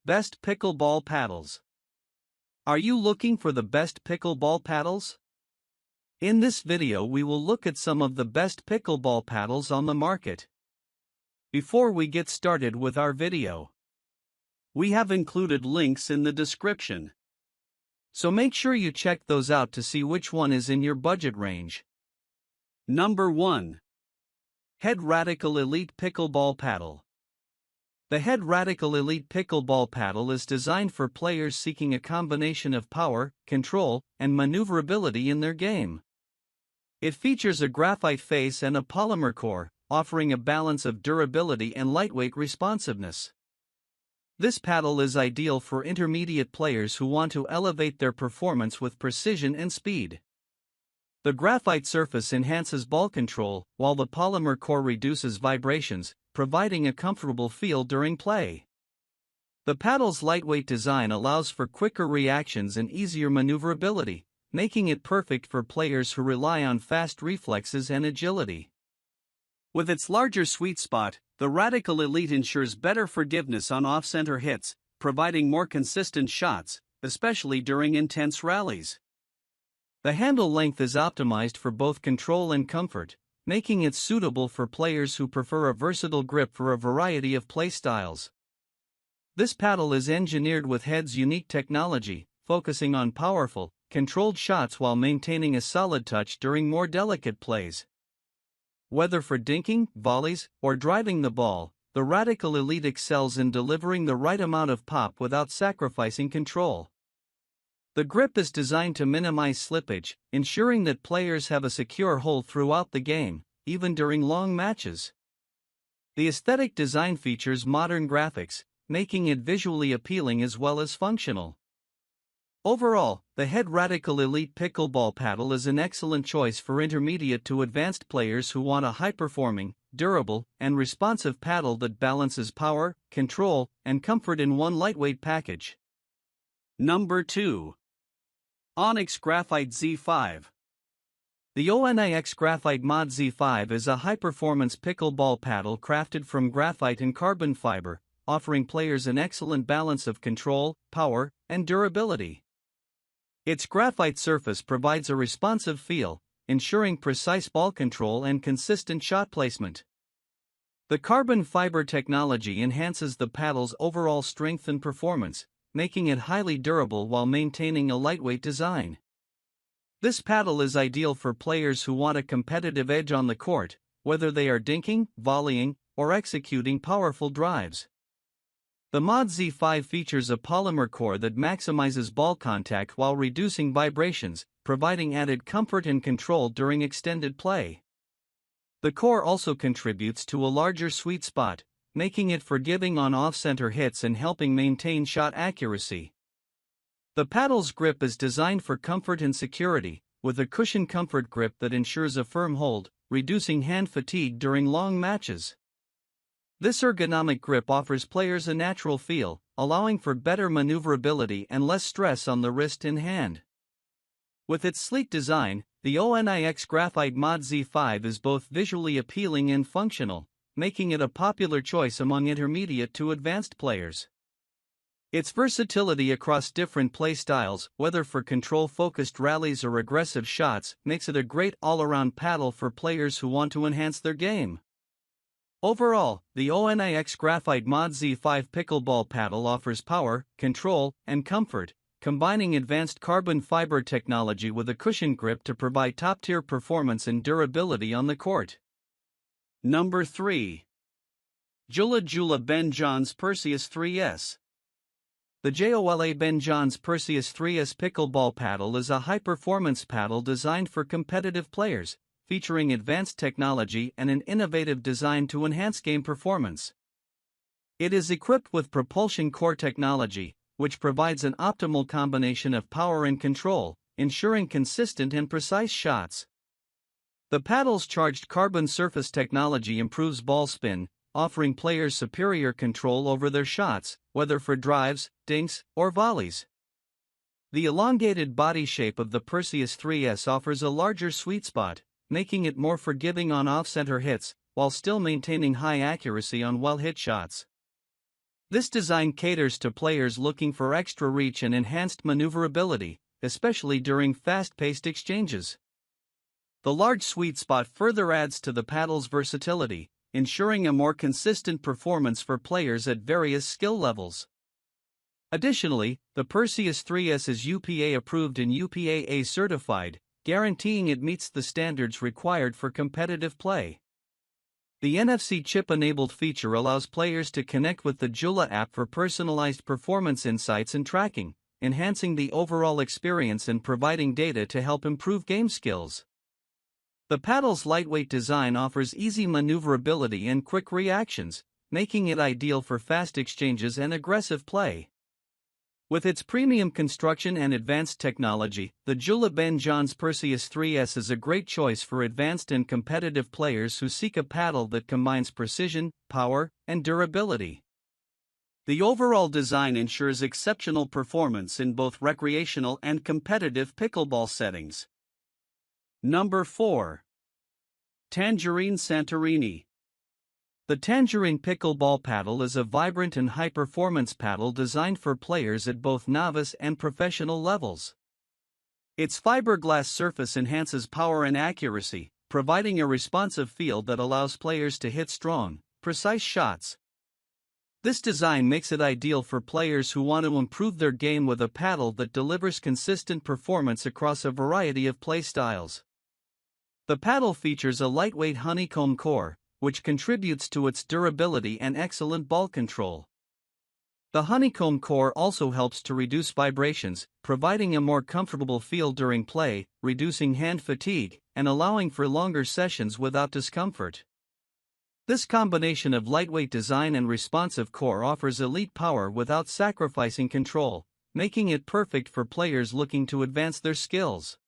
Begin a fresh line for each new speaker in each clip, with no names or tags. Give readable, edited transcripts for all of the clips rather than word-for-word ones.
Best Pickleball Paddles. Are you looking for the best pickleball paddles? In this video we will look at some of the best pickleball paddles on the market. Before we get started with our video, we have included links in the description. So make sure you check those out to see which one is in your budget range. Number 1. Head Radical Elite Pickleball Paddle. The Head Radical Elite Pickleball Paddle is designed for players seeking a combination of power, control, and maneuverability in their game. It features a graphite face and a polymer core, offering a balance of durability and lightweight responsiveness. This paddle is ideal for intermediate players who want to elevate their performance with precision and speed. The graphite surface enhances ball control, while the polymer core reduces vibrations, providing a comfortable feel during play. The paddle's lightweight design allows for quicker reactions and easier maneuverability, making it perfect for players who rely on fast reflexes and agility. With its larger sweet spot, the Radical Elite ensures better forgiveness on off-center hits, providing more consistent shots, especially during intense rallies. The handle length is optimized for both control and comfort, making it suitable for players who prefer a versatile grip for a variety of play styles. This paddle is engineered with Head's unique technology, focusing on powerful, controlled shots while maintaining a solid touch during more delicate plays. Whether for dinking, volleys, or driving the ball, the Radical Elite excels in delivering the right amount of pop without sacrificing control. The grip is designed to minimize slippage, ensuring that players have a secure hold throughout the game, even during long matches. The aesthetic design features modern graphics, making it visually appealing as well as functional. Overall, the Head Radical Elite Pickleball Paddle is an excellent choice for intermediate to advanced players who want a high-performing, durable, and responsive paddle that balances power, control, and comfort in one lightweight package. Number 2. Onix Graphite Z5. The Onix Graphite Mod Z5 is a high-performance pickleball paddle crafted from graphite and carbon fiber, offering players an excellent balance of control, power, and durability. Its graphite surface provides a responsive feel, ensuring precise ball control and consistent shot placement. The carbon fiber technology enhances the paddle's overall strength and performance, making it highly durable while maintaining a lightweight design. This paddle is ideal for players who want a competitive edge on the court, whether they are dinking, volleying, or executing powerful drives. The Mod Z5 features a polymer core that maximizes ball contact while reducing vibrations, providing added comfort and control during extended play. The core also contributes to a larger sweet spot, making it forgiving on off-center hits and helping maintain shot accuracy. The paddle's grip is designed for comfort and security, with a cushion comfort grip that ensures a firm hold, reducing hand fatigue during long matches. This ergonomic grip offers players a natural feel, allowing for better maneuverability and less stress on the wrist and hand. With its sleek design, the Onix Graphite Mod Z5 is both visually appealing and functional, making it a popular choice among intermediate to advanced players. Its versatility across different play styles, whether for control-focused rallies or aggressive shots, makes it a great all-around paddle for players who want to enhance their game. Overall, the Onix Graphite Mod Z5 pickleball paddle offers power, control, and comfort, combining advanced carbon fiber technology with a cushion grip to provide top-tier performance and durability on the court. Number 3. Joola Ben John's Perseus 3S. The Joola Ben John's Perseus 3S pickleball paddle is a high-performance paddle designed for competitive players, featuring advanced technology and an innovative design to enhance game performance. It is equipped with propulsion core technology, which provides an optimal combination of power and control, ensuring consistent and precise shots. The paddle's charged carbon surface technology improves ball spin, offering players superior control over their shots, whether for drives, dinks, or volleys. The elongated body shape of the Perseus 3S offers a larger sweet spot, making it more forgiving on off-center hits, while still maintaining high accuracy on well-hit shots. This design caters to players looking for extra reach and enhanced maneuverability, especially during fast-paced exchanges. The large sweet spot further adds to the paddle's versatility, ensuring a more consistent performance for players at various skill levels. Additionally, the Perseus 3S is UPA approved and UPAA certified, guaranteeing it meets the standards required for competitive play. The NFC chip-enabled feature allows players to connect with the Joola app for personalized performance insights and tracking, enhancing the overall experience and providing data to help improve game skills. The paddle's lightweight design offers easy maneuverability and quick reactions, making it ideal for fast exchanges and aggressive play. With its premium construction and advanced technology, the Joola Ben John's Perseus 3S is a great choice for advanced and competitive players who seek a paddle that combines precision, power, and durability. The overall design ensures exceptional performance in both recreational and competitive pickleball settings. Number 4. Tangerine Santorini. The Tangerine Pickleball paddle is a vibrant and high-performance paddle designed for players at both novice and professional levels. Its fiberglass surface enhances power and accuracy, providing a responsive feel that allows players to hit strong, precise shots. This design makes it ideal for players who want to improve their game with a paddle that delivers consistent performance across a variety of play styles. The paddle features a lightweight honeycomb core, which contributes to its durability and excellent ball control. The honeycomb core also helps to reduce vibrations, providing a more comfortable feel during play, reducing hand fatigue, and allowing for longer sessions without discomfort. This combination of lightweight design and responsive core offers elite power without sacrificing control, making it perfect for players looking to advance their skills.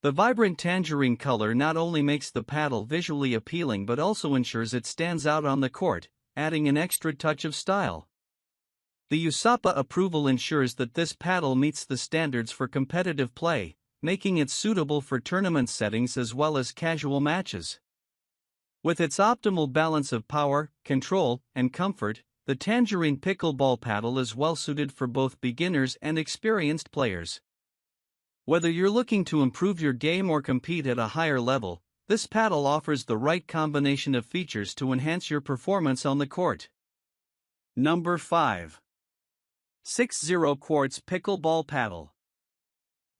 The vibrant tangerine color not only makes the paddle visually appealing but also ensures it stands out on the court, adding an extra touch of style. The USAPA approval ensures that this paddle meets the standards for competitive play, making it suitable for tournament settings as well as casual matches. With its optimal balance of power, control, and comfort, the Tangerine Pickleball paddle is well suited for both beginners and experienced players. Whether you're looking to improve your game or compete at a higher level, this paddle offers the right combination of features to enhance your performance on the court. Number 5. Sixzero Quartz Pickleball Paddle.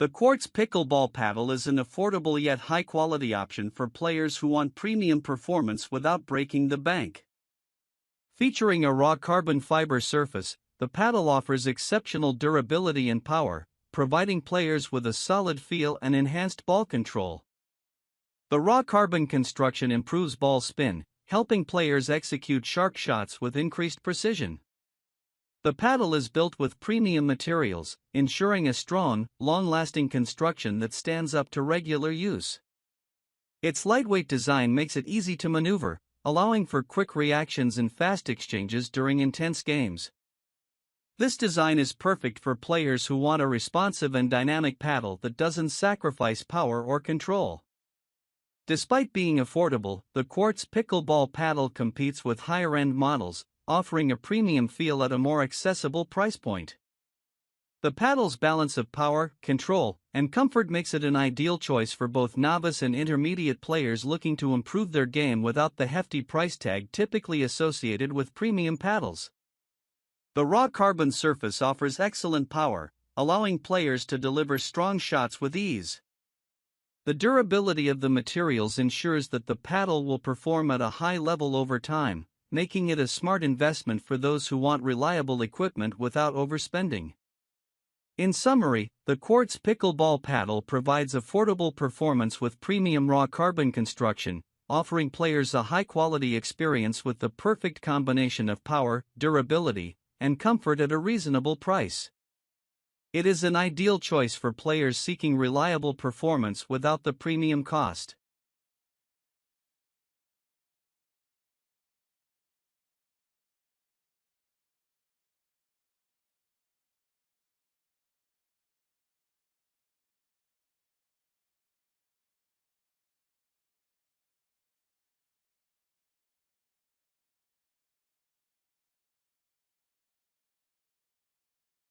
The Quartz Pickleball paddle is an affordable yet high-quality option for players who want premium performance without breaking the bank. Featuring a raw carbon fiber surface, the paddle offers exceptional durability and power, providing players with a solid feel and enhanced ball control. The raw carbon construction improves ball spin, helping players execute sharp shots with increased precision. The paddle is built with premium materials, ensuring a strong, long-lasting construction that stands up to regular use. Its lightweight design makes it easy to maneuver, allowing for quick reactions and fast exchanges during intense games. This design is perfect for players who want a responsive and dynamic paddle that doesn't sacrifice power or control. Despite being affordable, the Quartz Pickleball paddle competes with higher-end models, offering a premium feel at a more accessible price point. The paddle's balance of power, control, and comfort makes it an ideal choice for both novice and intermediate players looking to improve their game without the hefty price tag typically associated with premium paddles. The raw carbon surface offers excellent power, allowing players to deliver strong shots with ease. The durability of the materials ensures that the paddle will perform at a high level over time, making it a smart investment for those who want reliable equipment without overspending. In summary, the Quartz Pickleball paddle provides affordable performance with premium raw carbon construction, offering players a high-quality experience with the perfect combination of power, durability, and comfort at a reasonable price. It is an ideal choice for players seeking reliable performance without the premium cost.